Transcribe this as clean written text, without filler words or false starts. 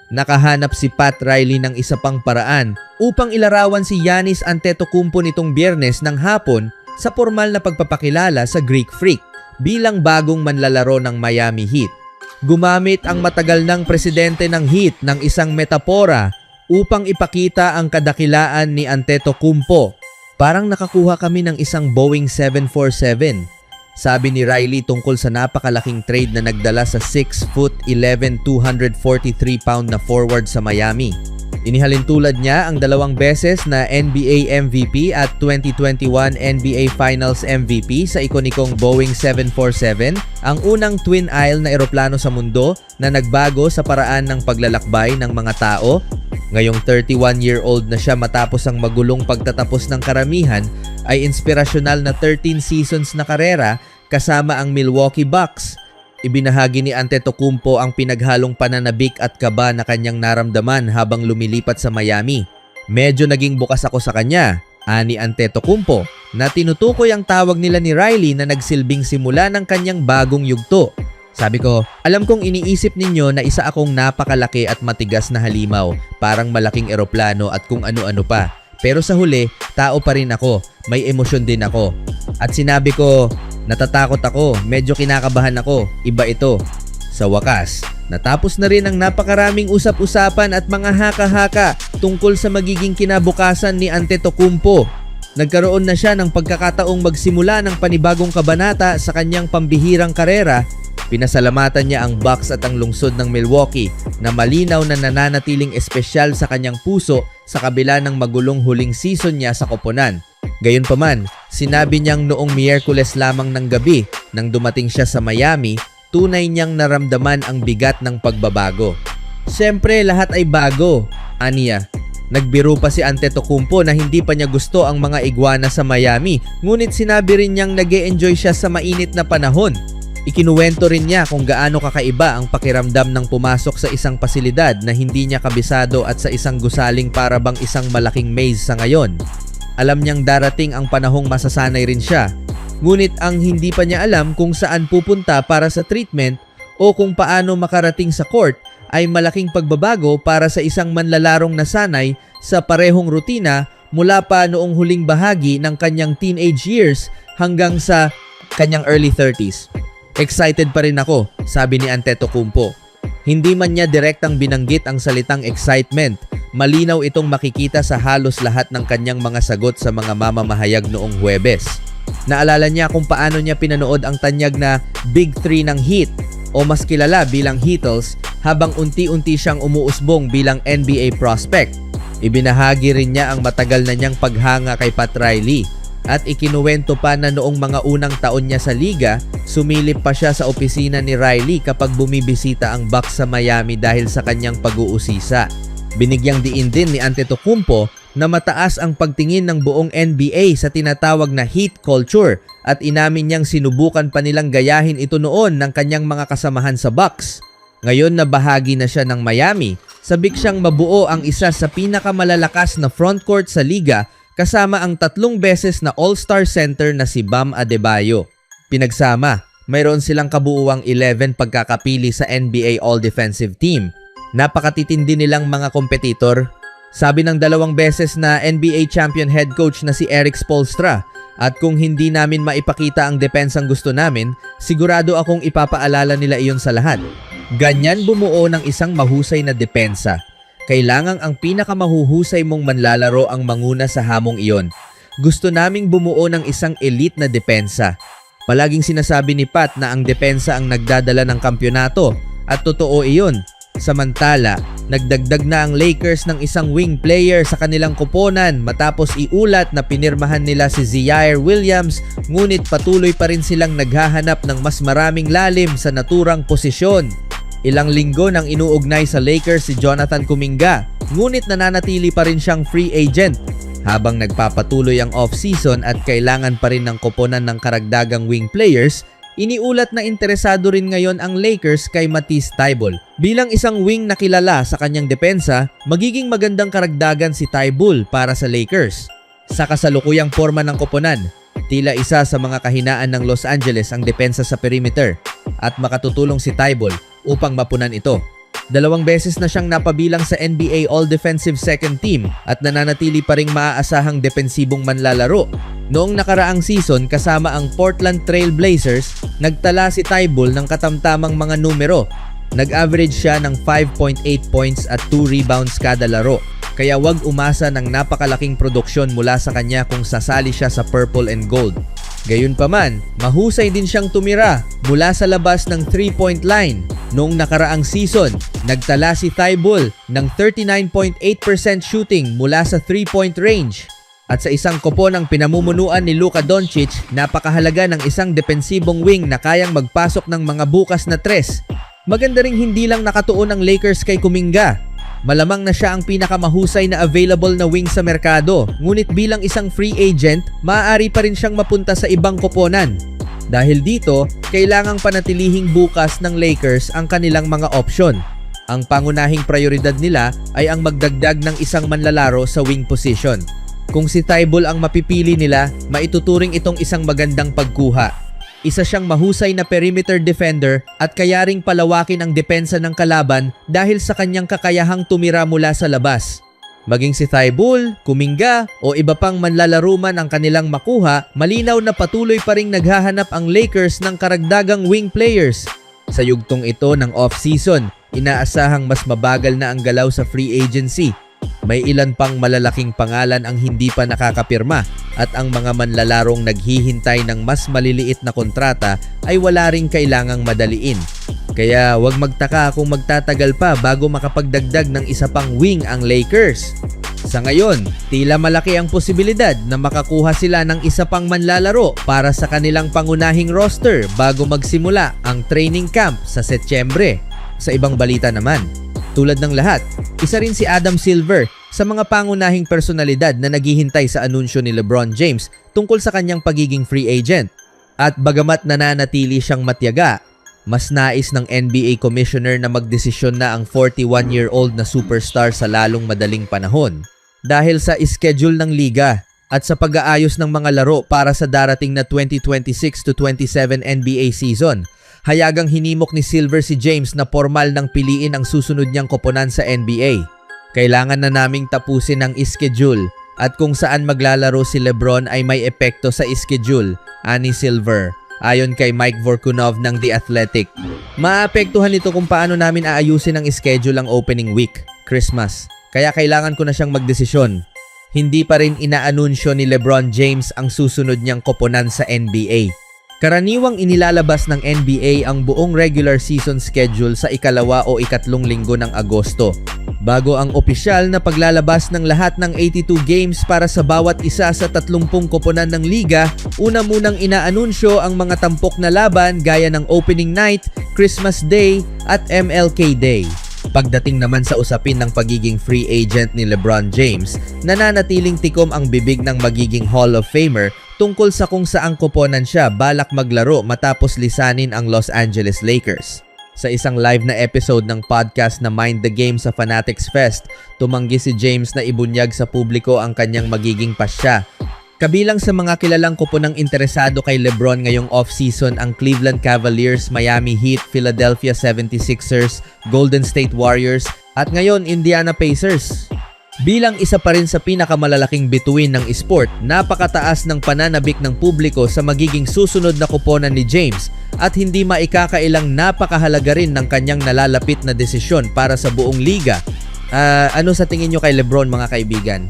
Nakahanap si Pat Riley ng isa pang paraan upang ilarawan si Giannis Antetokounmpo nitong Biyernes ng hapon sa formal na pagpapakilala sa Greek Freak bilang bagong manlalaro ng Miami Heat. Gumamit ang matagal ng presidente ng Heat ng isang metapora upang ipakita ang kadakilaan ni Antetokounmpo. Parang nakakuha kami ng isang Boeing 747, sabi ni Riley tungkol sa napakalaking trade na nagdala sa 6'11", 243-pound na forward sa Miami. Inihalintulad niya ang 2 beses na NBA MVP at 2021 NBA Finals MVP sa ikonikong Boeing 747, ang unang twin-aisle na eroplano sa mundo na nagbago sa paraan ng paglalakbay ng mga tao. Ngayong 31-year-old na siya matapos ang magulong pagtatapos ng karamihan, ay inspirasyonal na 13 seasons na karera kasama ang Milwaukee Bucks. Ibinahagi ni Antetokounmpo ang pinaghalong pananabik at kaba na kanyang naramdaman habang lumilipat sa Miami. Medyo naging bukas ako sa kanya, ani Antetokounmpo, na tinutukoy ang tawag nila ni Riley na nagsilbing simula ng kanyang bagong yugto. Sabi ko, alam kong iniisip ninyo na isa akong napakalaki at matigas na halimaw, parang malaking eroplano at kung ano-ano pa. Pero sa huli, tao pa rin ako, may emosyon din ako. At sinabi ko, natatakot ako, medyo kinakabahan ako, iba ito. Sa wakas, natapos na rin ang napakaraming usap-usapan at mga haka-haka tungkol sa magiging kinabukasan ni Antetokounmpo. Nagkaroon na siya ng pagkakataong magsimula ng panibagong kabanata sa kanyang pambihirang karera. Pinasalamatan niya ang Bucks at ang lungsod ng Milwaukee na malinaw na nananatiling espesyal sa kanyang puso sa kabila ng magulong huling season niya sa koponan. Gayunpaman, sinabi niyang noong Miyerkules lamang ng gabi nang dumating siya sa Miami, tunay niyang naramdaman ang bigat ng pagbabago. Siyempre, lahat ay bago, aniya. Nagbiro pa si Antetokounmpo na hindi pa niya gusto ang mga iguana sa Miami, ngunit sinabi rin niyang nag-e-enjoy siya sa mainit na panahon. Ikinuwento rin niya kung gaano kakaiba ang pakiramdam ng pumasok sa isang pasilidad na hindi niya kabisado at sa isang gusaling para bang isang malaking maze sa ngayon. Alam niyang darating ang panahong masasanay rin siya, ngunit ang hindi pa niya alam kung saan pupunta para sa treatment o kung paano makarating sa court ay malaking pagbabago para sa isang manlalarong nasanay sa parehong rutina mula pa noong huling bahagi ng kanyang teenage years hanggang sa kanyang early 30s. Excited pa rin ako, sabi ni Antetokounmpo. Hindi man niya direktang binanggit ang salitang excitement, malinaw itong makikita sa halos lahat ng kanyang mga sagot sa mga mamamahayag noong Huwebes. Naalala niya kung paano niya pinanood ang tanyag na Big 3 ng Heat o mas kilala bilang Heatles habang unti-unti siyang umuusbong bilang NBA prospect. Ibinahagi rin niya ang matagal na niyang paghanga kay Pat Riley at ikinuwento pa na noong mga unang taon niya sa liga, sumilip pa siya sa opisina ni Riley kapag bumibisita ang Bucks sa Miami dahil sa kanyang pag-uusisa. Binigyang diin din ni Antetokounmpo na mataas ang pagtingin ng buong NBA sa tinatawag na Heat culture at inamin niyang sinubukan pa nilang gayahin ito noon ng kanyang mga kasamahan sa Bucks. Ngayon na bahagi na siya ng Miami, sabik siyang mabuo ang isa sa pinakamalalakas na frontcourt sa liga kasama ang 3 beses na All-Star center na si Bam Adebayo. Pinagsama, mayroon silang kabuuang 11 pagkakapili sa NBA All-Defensive Team. Napakatitindi nilang mga kompetitor. Sabi ng 2 beses na NBA champion head coach na si Erik Spoelstra, at kung hindi namin maipakita ang depensang gusto namin, sigurado akong ipapaalala nila iyon sa lahat. Ganyan bumuo ng isang mahusay na depensa. Kailangang ang pinakamahuhusay mong manlalaro ang manguna sa hamong iyon. Gusto naming bumuo ng isang elite na depensa. Palaging sinasabi ni Pat na ang depensa ang nagdadala ng kampyonato at totoo iyon. Samantala, nagdagdag na ang Lakers ng isang wing player sa kanilang koponan matapos iulat na pinirmahan nila si Ziaire Williams, ngunit patuloy pa rin silang naghahanap ng mas maraming lalim sa naturang posisyon. Ilang linggo nang inuugnay sa Lakers si Jonathan Kuminga, ngunit nananatili pa rin siyang free agent. Habang nagpapatuloy ang off-season at kailangan pa rin ng koponan ng karagdagang wing players, iniulat na interesado rin ngayon ang Lakers kay Matisse Thybulle. Bilang isang wing na kilala sa kanyang depensa, magiging magandang karagdagan si Thybulle para sa Lakers. Sa kasalukuyang forma ng koponan, tila isa sa mga kahinaan ng Los Angeles ang depensa sa perimeter at makatutulong si Thybulle upang mapunan ito. 2 beses na siyang napabilang sa NBA All-Defensive Second Team at nananatili pa ring maaasahang depensibong manlalaro. Noong nakaraang season kasama ang Portland Trail Blazers, nagtala si Thybulle ng katamtamang mga numero. Nag-average siya ng 5.8 points at 2 rebounds kada laro. Kaya wag umasa ng napakalaking produksyon mula sa kanya kung sasali siya sa Purple and Gold. Gayunpaman, mahusay din siyang tumira mula sa labas ng 3-point line. Noong nakaraang season, nagtala si Thybulle ng 39.8% shooting mula sa 3-point range. At sa isang kopo ng pinamumunuan ni Luka Doncic, napakahalaga ng isang depensibong wing na kayang magpasok ng mga bukas na tres. Maganda ring hindi lang nakatuon ang Lakers kay Kuminga. Malamang na siya ang pinakamahusay na available na wing sa merkado, ngunit bilang isang free agent, maaari pa rin siyang mapunta sa ibang koponan. Dahil dito, kailangang panatilihing bukas ng Lakers ang kanilang mga option. Ang pangunahing prioridad nila ay ang magdagdag ng isang manlalaro sa wing position. Kung si Thybulle ang mapipili nila, maituturing itong isang magandang pagkuha. Isa siyang mahusay na perimeter defender at kaya ring palawakin ang depensa ng kalaban dahil sa kanyang kakayahang tumira mula sa labas. Maging si Thybulle, Kuminga o iba pang manlalaro man ang kanilang makuha, malinaw na patuloy pa ring naghahanap ang Lakers ng karagdagang wing players. Sa yugtong ito ng off-season, inaasahang mas mabagal na ang galaw sa free agency. May ilan pang malalaking pangalan ang hindi pa nakakapirma at ang mga manlalarong naghihintay ng mas maliliit na kontrata ay wala ring kailangang madaliin. Kaya huwag magtaka kung magtatagal pa bago makapagdagdag ng isa pang wing ang Lakers. Sa ngayon, tila malaki ang posibilidad na makakuha sila ng isa pang manlalaro para sa kanilang pangunahing roster bago magsimula ang training camp sa Setyembre. Sa ibang balita naman, tulad ng lahat, isa rin si Adam Silver sa mga pangunahing personalidad na naghihintay sa anunsyo ni LeBron James tungkol sa kanyang pagiging free agent. At bagamat nananatili siyang matyaga, mas nais ng NBA Commissioner na magdesisyon na ang 41-year-old na superstar sa lalong madaling panahon. Dahil sa schedule ng liga at sa pag-aayos ng mga laro para sa darating na 2026-27 NBA season, hayagang hinimok ni Silver si James na formal nang piliin ang susunod niyang koponan sa NBA. Kailangan na naming tapusin ang schedule at kung saan maglalaro si LeBron ay may epekto sa schedule, ani Silver. Ayon kay Mike Vorkunov ng The Athletic, maapektuhan nito kung paano namin aayusin ang schedule ang opening week, Christmas. Kaya kailangan ko na siyang magdesisyon. Hindi pa rin inaanunsyo ni LeBron James ang susunod niyang koponan sa NBA. Karaniwang inilalabas ng NBA ang buong regular season schedule sa ikalawa o ikatlong linggo ng Agosto, bago ang opisyal na paglalabas ng lahat ng 82 games para sa bawat isa sa 30 koponan ng liga. Una munang inaanunsyo ang mga tampok na laban gaya ng Opening Night, Christmas Day at MLK Day. Pagdating naman sa usapin ng pagiging free agent ni LeBron James, nananatiling tikom ang bibig ng magiging Hall of Famer tungkol sa kung saang koponan siya balak maglaro matapos lisanin ang Los Angeles Lakers. Sa isang live na episode ng podcast na Mind the Game sa Fanatics Fest, tumanggi si James na ibunyag sa publiko ang kanyang magiging pasya. Kabilang sa mga kilalang koponang interesado kay LeBron ngayong off-season ang Cleveland Cavaliers, Miami Heat, Philadelphia 76ers, Golden State Warriors at ngayon Indiana Pacers. Bilang isa pa rin sa pinakamalalaking bituin ng esport, napakataas ng pananabik ng publiko sa magiging susunod na koponan ni James at hindi maikakailang napakahalaga rin ng kanyang nalalapit na desisyon para sa buong liga. Ano sa tingin nyo kay LeBron, mga kaibigan?